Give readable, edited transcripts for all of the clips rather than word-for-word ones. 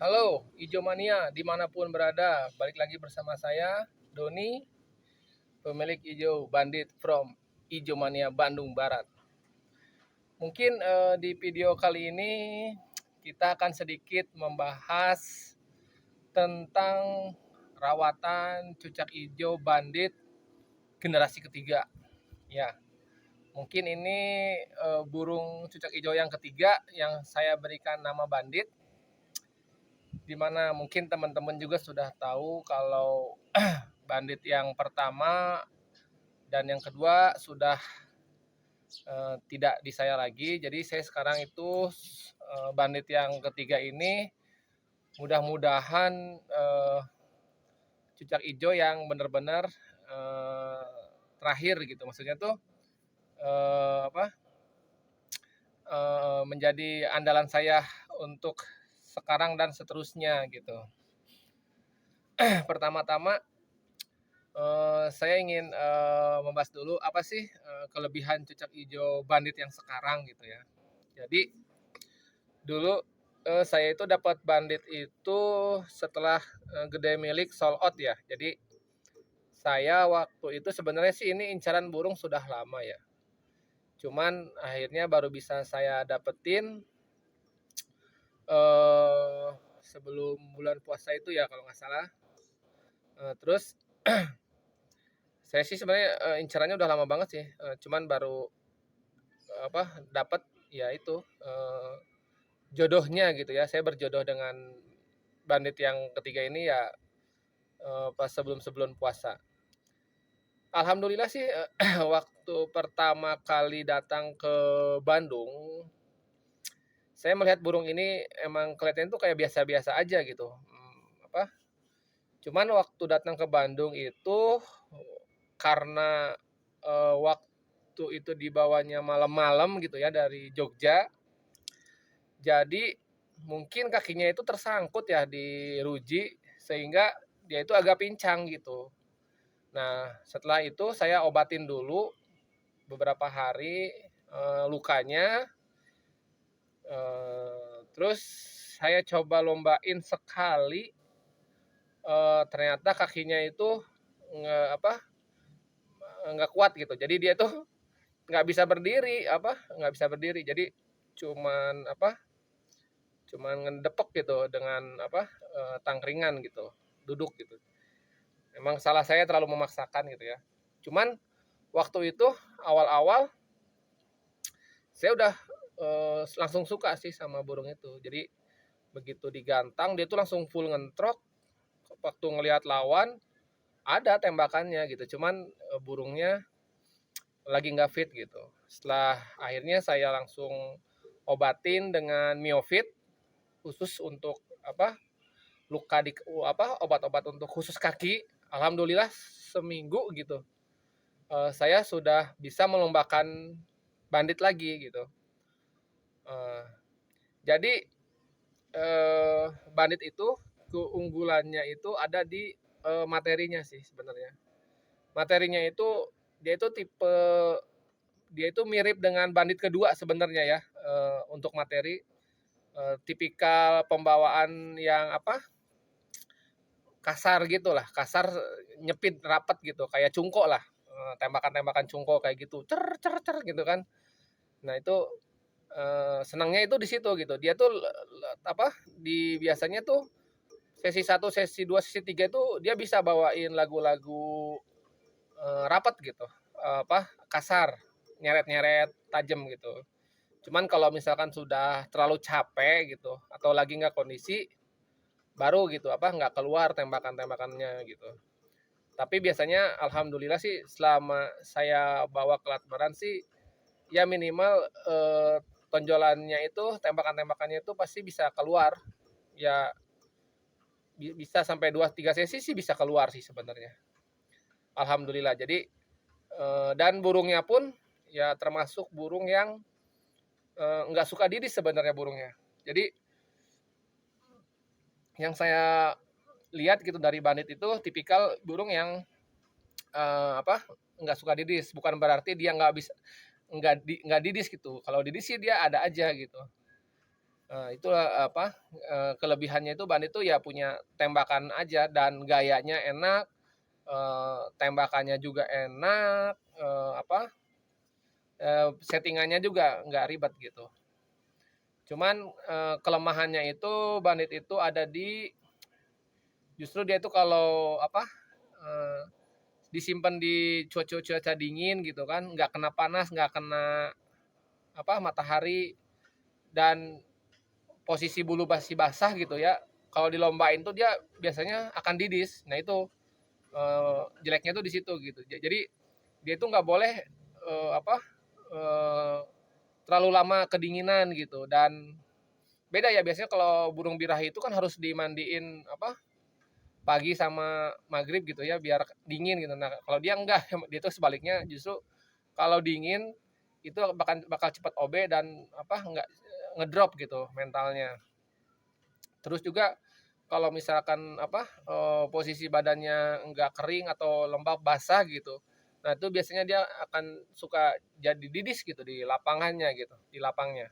Halo, Ijo Mania dimanapun berada, balik lagi bersama saya, Doni, pemilik Ijo Bandit from Ijo Mania Bandung Barat. Mungkin di video kali ini kita akan sedikit membahas tentang rawatan cucak ijo bandit generasi ketiga. Ya, mungkin ini burung cucak ijo yang ketiga yang saya berikan nama bandit, dimana mungkin teman-teman juga sudah tahu kalau bandit yang pertama dan yang kedua sudah tidak di saya lagi. Jadi saya sekarang itu bandit yang ketiga ini mudah-mudahan cucak ijo yang benar-benar terakhir gitu. Maksudnya tuh menjadi andalan saya untuk sekarang dan seterusnya gitu. Pertama-tama saya ingin membahas dulu apa sih kelebihan cucak hijau bandit yang sekarang gitu ya. Jadi dulu saya itu dapat bandit itu setelah gede milik sold out ya. Jadi saya waktu itu sebenarnya sih ini incaran burung sudah lama ya. Cuman akhirnya baru bisa saya dapetin sebelum bulan puasa itu ya kalau nggak salah. Terus saya sih sebenarnya incarannya udah lama banget sih, cuman baru dapat ya itu jodohnya gitu ya. Saya berjodoh dengan bandit yang ketiga ini ya pas sebelum puasa. Alhamdulillah sih waktu pertama kali datang ke Bandung, saya melihat burung ini emang kelihatannya tuh kayak biasa-biasa aja gitu. Cuman waktu datang ke Bandung itu karena waktu itu dibawanya malam-malam gitu ya dari Jogja, jadi mungkin kakinya itu tersangkut ya di ruji sehingga dia itu agak pincang gitu. Nah setelah itu saya obatin dulu beberapa hari lukanya, terus saya coba lombain sekali, ternyata kakinya itu nggak kuat gitu. Jadi dia tuh nggak bisa berdiri. Jadi cuman cuman ngedepok gitu dengan tangkringan gitu, duduk gitu. Emang salah saya terlalu memaksakan gitu ya. Cuman waktu itu awal-awal saya udah langsung suka sih sama burung itu. Jadi begitu digantang dia tuh langsung full ngentrok. Waktu ngelihat lawan ada tembakannya gitu. Cuman burungnya lagi nggak fit gitu. Setelah akhirnya saya langsung obatin dengan Miofit khusus untuk luka di obat-obat untuk khusus kaki. Alhamdulillah seminggu gitu saya sudah bisa melombakan bandit lagi gitu. Jadi bandit itu keunggulannya itu ada di materinya sih sebenarnya. Materinya itu dia itu mirip dengan bandit kedua sebenarnya ya, untuk materi tipikal pembawaan yang kasar gitulah, kasar nyepit rapet gitu kayak cungko lah, tembakan-tembakan cungko kayak gitu cer cer cer gitu kan. Nah itu senangnya itu di situ gitu. Dia tuh di biasanya tuh sesi satu, sesi 2, sesi 3 itu dia bisa bawain lagu-lagu rapet gitu, kasar, nyeret-nyeret, tajam gitu. Cuman kalau misalkan sudah terlalu capek gitu atau lagi nggak kondisi, baru gitu nggak keluar tembakan-tembakannya gitu. Tapi biasanya alhamdulillah sih selama saya bawa ke Latmeran sih ya minimal tonjolannya itu tembakan-tembakannya itu pasti bisa keluar. Ya bisa sampai 2-3 sesi sih bisa keluar sih sebenarnya. Alhamdulillah. Jadi dan burungnya pun ya termasuk burung yang nggak suka didis sebenarnya burungnya. Jadi yang saya lihat gitu dari bandit itu tipikal burung yang nggak suka didis. Bukan berarti dia nggak bisa nggak didis gitu. Kalau didis sih dia ada aja gitu. Itulah apa, kelebihannya itu Bandit tuh ya punya tembakan aja dan gayanya enak, tembakannya juga enak, apa, setting-annya juga nggak ribet gitu. Cuman, kelemahannya itu Bandit itu ada di justru dia itu kalau apa, eee, disimpan di cuaca dingin gitu kan, nggak kena panas, nggak kena apa, matahari, dan posisi bulu masih basah gitu ya, kalau dilombain tuh dia biasanya akan didis. Nah itu, jeleknya tuh di situ gitu. Jadi dia itu nggak boleh, apa, eee, terlalu lama kedinginan gitu. Dan beda ya biasanya kalau burung birahi itu kan harus dimandiin apa, pagi sama maghrib gitu ya biar dingin gitu. Nah kalau dia enggak, dia itu sebaliknya, justru kalau dingin itu bakal bakal cepat OB dan apa, enggak ngedrop gitu mentalnya. Terus juga kalau misalkan apa, posisi badannya enggak kering atau lembab basah gitu, nah itu biasanya dia akan suka jadi didis gitu di lapangannya gitu, di lapangnya.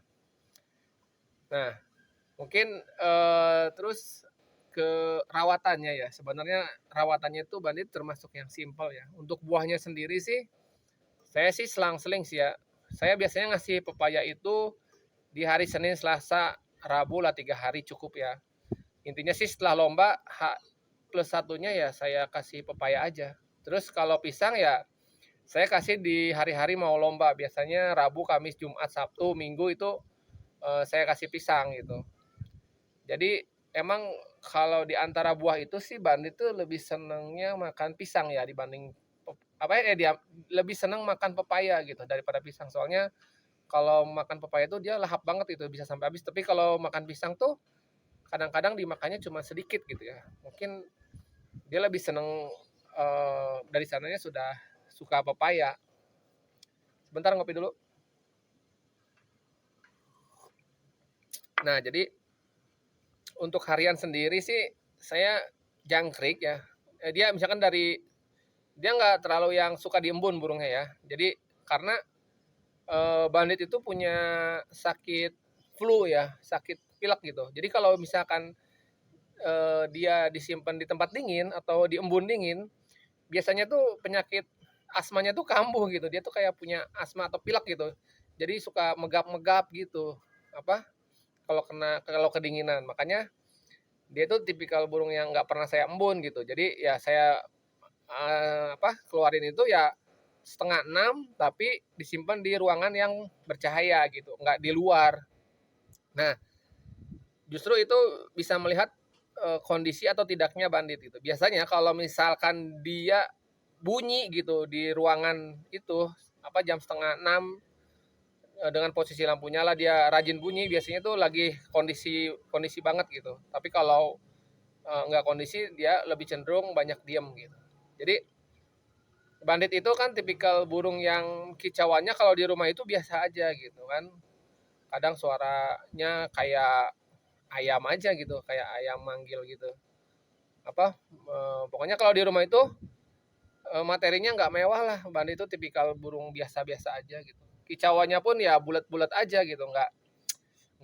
Nah mungkin, terus ke rawatannya ya, sebenarnya rawatannya itu Bandit termasuk yang simpel ya. Untuk buahnya sendiri sih, saya sih selang-seling sih ya. Saya biasanya ngasih pepaya itu di hari Senin, Selasa, Rabu lah 3 hari cukup ya. Intinya sih setelah lomba plus satunya ya saya kasih pepaya aja. Terus kalau pisang ya saya kasih di hari-hari mau lomba. Biasanya Rabu, Kamis, Jumat, Sabtu, Minggu itu saya kasih pisang gitu. Jadi emang kalau di antara buah itu sih Bandit tuh lebih senengnya makan pisang ya dibanding apa ya, dia lebih seneng makan pepaya gitu daripada pisang. Soalnya kalau makan pepaya tuh dia lahap banget itu bisa sampai habis. Tapi kalau makan pisang tuh kadang-kadang dimakannya cuma sedikit gitu ya. Mungkin dia lebih seneng, dari sananya sudah suka pepaya. Sebentar ngopi dulu. Nah jadi untuk harian sendiri sih saya jangkrik ya. Dia misalkan dari dia nggak terlalu yang suka diembun burungnya ya. Jadi karena Bandit itu punya sakit flu ya, sakit pilek gitu. Jadi kalau misalkan dia disimpan di tempat dingin atau di embun dingin, biasanya tuh penyakit asmanya tuh kambuh gitu. Dia tuh kayak punya asma atau pilek gitu. Jadi suka megap-megap gitu. Apa? Kalau kedinginan. Makanya dia tuh tipikal burung yang nggak pernah saya embun gitu. Jadi ya saya apa keluarin itu ya setengah enam tapi disimpan di ruangan yang bercahaya gitu, nggak di luar. Nah justru itu bisa melihat kondisi atau tidaknya Bandit gitu. Biasanya kalau misalkan dia bunyi gitu di ruangan itu apa jam setengah enam, dengan posisi lampu nyala dia rajin bunyi, biasanya tuh lagi kondisi kondisi banget gitu. Tapi kalau nggak kondisi dia lebih cenderung banyak diem gitu. Jadi Bandit itu kan tipikal burung yang kicauannya kalau di rumah itu biasa aja gitu kan. Kadang suaranya kayak ayam aja gitu, kayak ayam manggil gitu. Apa pokoknya kalau di rumah itu materinya nggak mewah lah. Bandit itu tipikal burung biasa-biasa aja gitu. Kicauannya pun ya bulat-bulat aja gitu, nggak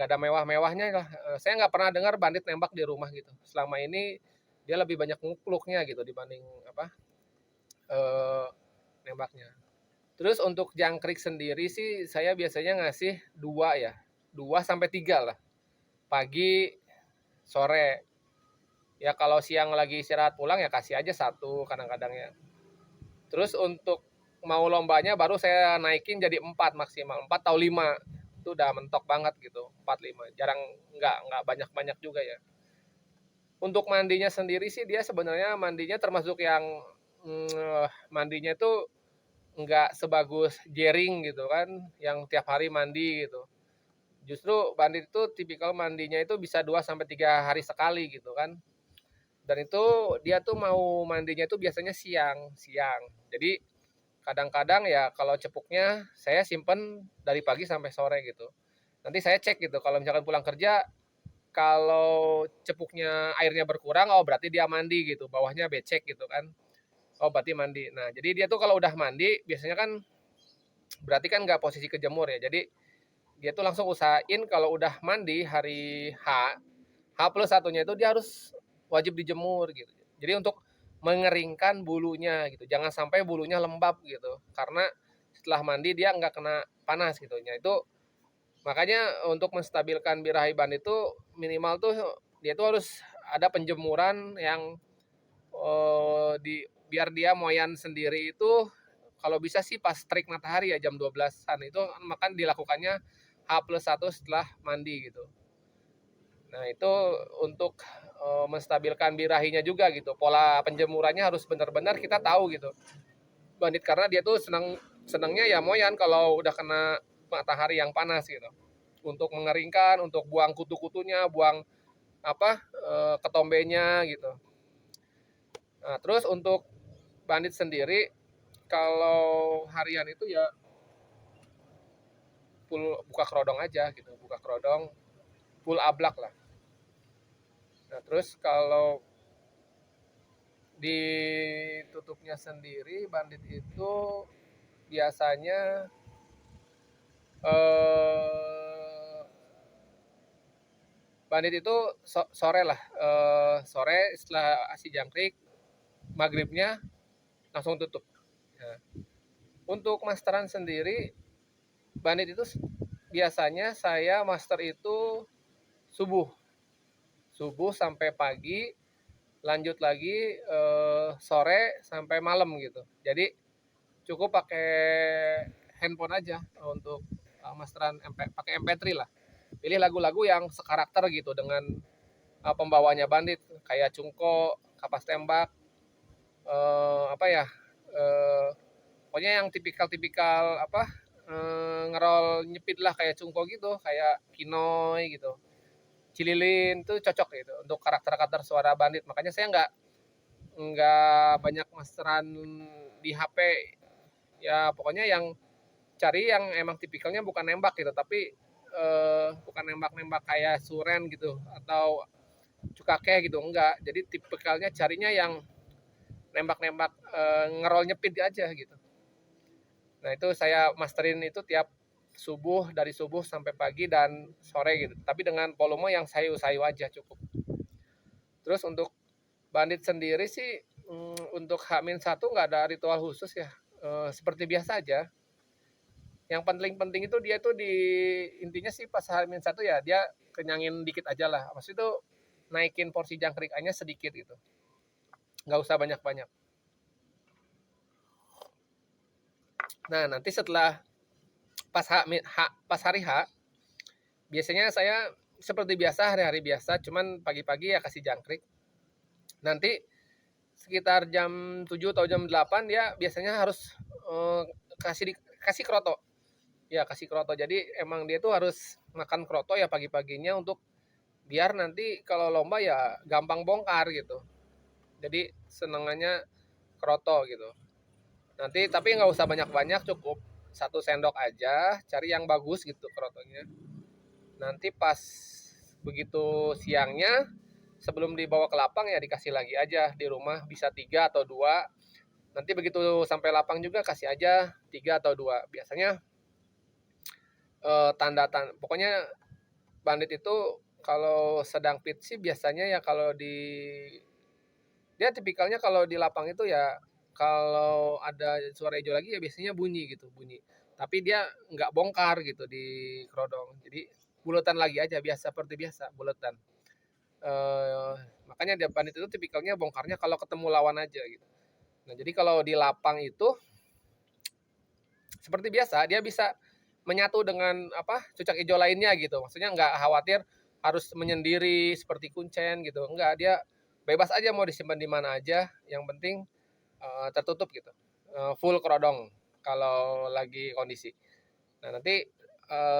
ada mewah-mewahnya lah. Saya nggak pernah dengar Bandit nembak di rumah gitu. Selama ini dia lebih banyak ngukluknya gitu dibanding apa eh, nembaknya. Terus untuk jangkrik sendiri sih saya biasanya ngasih dua ya, 2 sampai 3 lah. Pagi, sore. Ya kalau siang lagi istirahat pulang ya kasih aja satu kadang-kadang ya. Terus untuk mau lombanya baru saya naikin jadi 4 maksimal, 4 atau 5. Itu udah mentok banget gitu, 4 5. Jarang nggak banyak-banyak juga ya. Untuk mandinya sendiri sih dia sebenarnya mandinya termasuk yang mandinya itu nggak sebagus jering gitu kan, yang tiap hari mandi gitu. Justru Bandit itu tipikal mandinya itu bisa 2 sampai 3 hari sekali gitu kan. Dan itu dia tuh mau mandinya itu biasanya siang, siang. Jadi kadang-kadang ya kalau cepuknya saya simpen dari pagi sampai sore gitu. Nanti saya cek gitu kalau misalkan pulang kerja kalau cepuknya airnya berkurang oh berarti dia mandi gitu, bawahnya becek gitu kan. Oh berarti mandi. Nah jadi dia tuh kalau udah mandi biasanya kan berarti kan nggak posisi kejemur ya. Jadi dia tuh langsung usahain kalau udah mandi hari H+1-nya itu dia harus wajib dijemur gitu. Jadi untuk mengeringkan bulunya gitu. Jangan sampai bulunya lembab gitu. Karena setelah mandi dia nggak kena panas gitu. Nah, itu makanya untuk menstabilkan birahi bandit itu minimal tuh dia tuh harus ada penjemuran yang biar dia moyan sendiri itu kalau bisa sih pas terik matahari ya jam 12-an itu maka dilakukannya H+1 setelah mandi gitu. Nah, itu untuk menstabilkan birahinya juga gitu. Pola penjemurannya harus benar-benar kita tahu gitu. Bandit karena dia tuh senangnya ya moyan kalau udah kena matahari yang panas gitu. Untuk mengeringkan, untuk buang kutu-kutunya, buang ketombenya gitu. Nah, terus untuk bandit sendiri kalau harian itu ya full buka kerodong aja gitu, buka kerodong full ablak lah. Nah, terus kalau ditutupnya sendiri bandit itu biasanya eh, bandit itu sore lah, sore setelah asi jangkrik maghribnya langsung tutup. Nah, untuk masteran sendiri bandit itu biasanya saya master itu subuh subuh sampai pagi, lanjut lagi sore sampai malam gitu. Jadi cukup pakai handphone aja untuk masteran pakai MP3 lah. Pilih lagu-lagu yang sekarakter gitu dengan pembawanya bandit kayak Cungko, Kapas Tembak, apa ya, eh, pokoknya yang tipikal-tipikal ngerol nyepit lah kayak Cungko gitu, kayak Kinoy gitu. Cililin itu cocok gitu untuk karakter-karakter suara bandit. Makanya saya nggak banyak masteran di HP. Ya pokoknya yang cari yang emang tipikalnya bukan nembak gitu, tapi bukan nembak-nembak kayak suren gitu atau cukake gitu enggak. Jadi tipikalnya carinya yang nembak-nembak ngerol nyepit aja gitu. Nah, itu saya masterin itu tiap subuh dari subuh sampai pagi dan sore gitu. Tapi dengan volume yang sayu-sayu aja cukup. Terus untuk bandit sendiri sih untuk H-1 nggak ada ritual khusus ya. Seperti biasa aja. Yang penting-penting itu dia tuh intinya sih pas H-1 ya dia kenyangin dikit aja lah. Maksudnya itu naikin porsi jangkrikannya sedikit gitu. Nggak usah banyak-banyak. Nah, nanti setelah pas hari H, biasanya saya seperti biasa hari-hari biasa, cuman pagi-pagi ya kasih jangkrik. Nanti sekitar jam 7 atau jam 8 dia biasanya harus kasih kroto. Ya, kasih kroto. Jadi emang dia tuh harus makan kroto ya pagi-paginya untuk biar nanti kalau lomba ya gampang bongkar gitu. Jadi senengannya kroto gitu. Nanti tapi nggak usah banyak-banyak, cukup 1 sendok aja, cari yang bagus gitu krotonya. Nanti pas begitu siangnya sebelum dibawa ke lapang ya dikasih lagi aja di rumah, bisa 3 atau 2. Nanti begitu sampai lapang juga kasih aja 3 atau 2. Biasanya tanda-tanda pokoknya bandit itu kalau sedang fit sih biasanya ya kalau dia tipikalnya kalau di lapang itu ya kalau ada suara hijau lagi ya biasanya bunyi gitu, bunyi. Tapi dia nggak bongkar gitu di kerodong. Jadi buletan lagi aja biasa seperti biasa, buletan. Eh, makanya dia bandit itu tipikalnya bongkarnya kalau ketemu lawan aja gitu. Nah, jadi kalau di lapang itu seperti biasa dia bisa menyatu dengan cucak hijau lainnya gitu. Maksudnya nggak khawatir harus menyendiri seperti kuncen gitu. Enggak, dia bebas aja mau disimpan di mana aja. Yang penting tertutup gitu. Full kerodong kalau lagi kondisi. Nah, nanti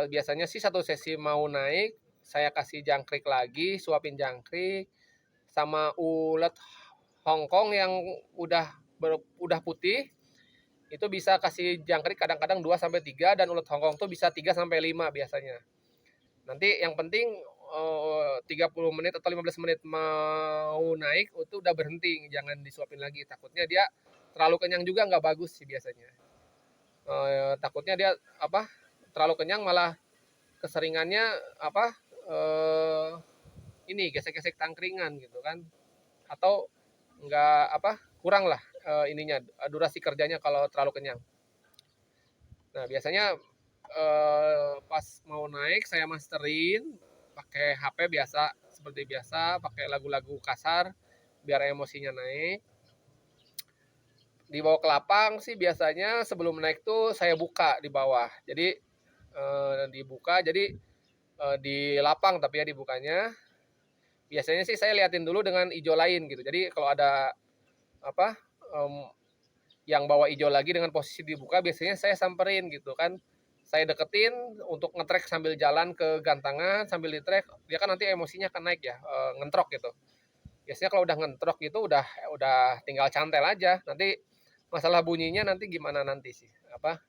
biasanya sih satu sesi mau naik, saya kasih jangkrik lagi, suapin jangkrik sama ulet Hongkong yang udah putih. Itu bisa kasih jangkrik kadang-kadang 2 sampai 3 dan ulet Hongkong tuh bisa 3 sampai 5 biasanya. Nanti yang penting 30 menit atau 15 menit mau naik itu udah berhenti, jangan disuapin lagi. Takutnya dia terlalu kenyang juga nggak bagus sih biasanya. Takutnya dia terlalu kenyang malah keseringannya apa, eee, ini gesek-gesek tangkringan gitu kan, atau nggak apa, kurang lah, ininya, durasi kerjanya kalau terlalu kenyang. Nah, biasanya, pas mau naik saya masterin pakai HP biasa, seperti biasa, pakai lagu-lagu kasar biar emosinya naik. Dibawa ke lapang sih biasanya sebelum naik tuh saya buka di bawah. Jadi, dibuka jadi, di lapang tapi ya dibukanya. Biasanya sih saya liatin dulu dengan ijo lain gitu. Jadi kalau ada apa, yang bawa ijo lagi dengan posisi dibuka biasanya saya samperin gitu kan. Saya deketin untuk ngetrek sambil jalan ke gantangan sambil ditrek, dia kan nanti emosinya akan naik ya, ngentrok gitu. Biasanya kalau udah ngentrok gitu udah tinggal cantel aja. Nanti masalah bunyinya nanti gimana nanti sih, apa,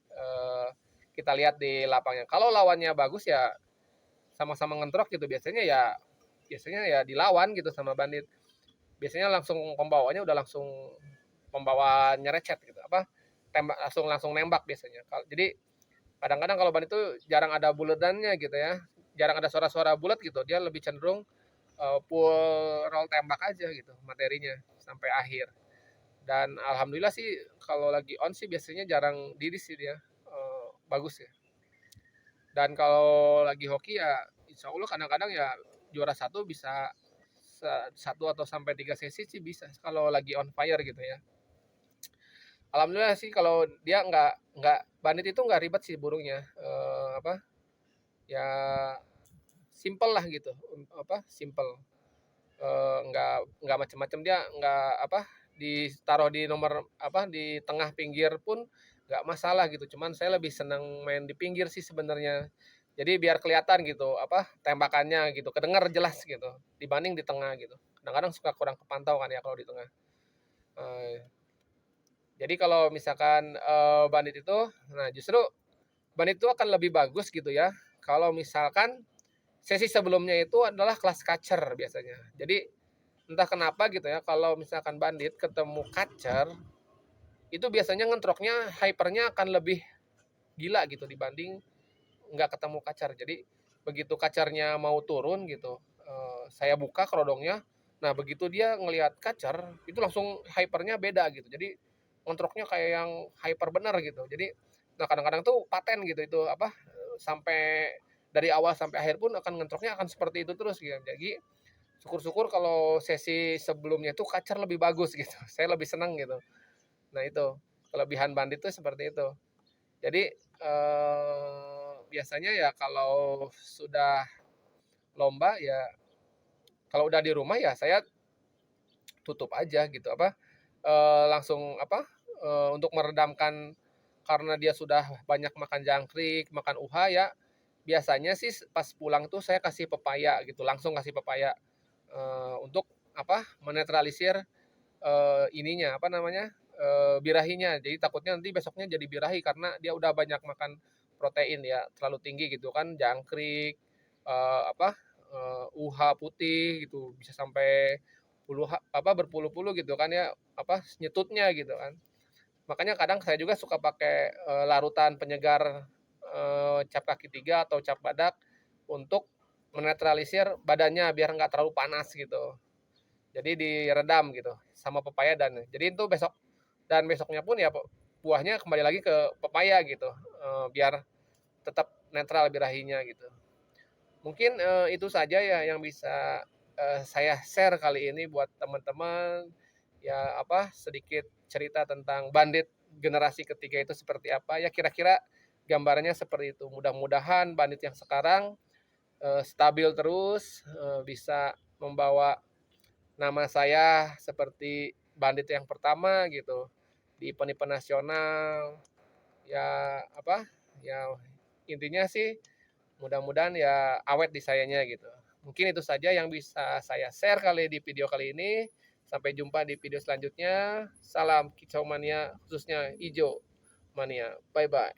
kita lihat di lapangnya. Kalau lawannya bagus ya sama-sama ngentrok gitu biasanya ya dilawan gitu sama bandit. Biasanya langsung pembawanya udah langsung pembawa nyerecet gitu, apa, tembak langsung langsung nembak biasanya. Jadi kadang-kadang kalau bandit itu jarang ada buletannya gitu ya, jarang ada suara-suara bulat gitu, dia lebih cenderung, full roll tembak aja gitu materinya sampai akhir. Dan alhamdulillah sih kalau lagi on sih biasanya jarang diri sih dia, bagus ya. Dan kalau lagi hoki ya insya Allah kadang-kadang ya juara satu bisa satu atau sampai 3 sesi sih bisa kalau lagi on fire gitu ya. Alhamdulillah sih kalau dia nggak bandit itu nggak ribet sih burungnya, apa ya, simple lah gitu, apa simple. Nggak macem-macem, dia nggak apa, ditaruh di nomor apa, di tengah pinggir pun nggak masalah gitu, cuman saya lebih senang main di pinggir sih sebenarnya. Jadi biar kelihatan gitu, apa, tembakannya gitu, kedengar jelas gitu, dibanding di tengah gitu. Kadang-kadang suka kurang kepantau kan ya kalau di tengah. Eee, jadi kalau misalkan, bandit itu, nah justru bandit itu akan lebih bagus gitu ya, kalau misalkan sesi sebelumnya itu adalah kelas catcher biasanya. Jadi entah kenapa gitu ya, kalau misalkan bandit ketemu catcher, itu biasanya ngentroknya, hypernya akan lebih gila gitu dibanding nggak ketemu catcher. Jadi begitu catchernya mau turun gitu, saya buka kerodongnya, nah begitu dia ngelihat catcher, itu langsung hypernya beda gitu. Jadi ngentroknya kayak yang hyper bener gitu. Jadi, nah kadang-kadang tuh paten gitu itu apa, sampai dari awal sampai akhir pun akan ngentroknya akan seperti itu terus gitu. Jadi syukur-syukur kalau sesi sebelumnya itu kacer lebih bagus gitu. Saya lebih senang gitu. Nah itu, kelebihan bandit itu seperti itu. Jadi, biasanya ya kalau sudah lomba ya, kalau udah di rumah ya saya tutup aja gitu, apa, langsung apa, untuk meredamkan karena dia sudah banyak makan jangkrik, makan UHA ya, biasanya sih pas pulang tuh saya kasih pepaya gitu, langsung kasih pepaya, untuk apa, menetralisir ininya, apa namanya, birahinya. Jadi takutnya nanti besoknya jadi birahi karena dia udah banyak makan protein ya, terlalu tinggi gitu kan, jangkrik, apa, UHA putih gitu, bisa sampai berpuluh-puluh gitu kan ya, apa, nyetutnya gitu kan. Makanya kadang saya juga suka pakai, larutan penyegar, cap kaki 3 atau cap badak untuk menetralisir badannya biar nggak terlalu panas gitu. Jadi diredam gitu sama pepaya, dan jadi itu besoknya pun ya buahnya kembali lagi ke pepaya gitu, biar tetap netral birahinya gitu. Mungkin, itu saja ya yang bisa, saya share kali ini buat teman-teman, ya apa, sedikit cerita tentang bandit generasi ketiga itu seperti apa, ya kira-kira gambarnya seperti itu. Mudah-mudahan bandit yang sekarang, stabil terus, bisa membawa nama saya seperti bandit yang pertama gitu di event-event nasional, ya apa, ya intinya sih mudah-mudahan ya awet di sayanya gitu. Mungkin itu saja yang bisa saya share kali di video kali ini. Sampai jumpa di video selanjutnya. Salam kicau mania, khususnya ijo mania. Bye bye.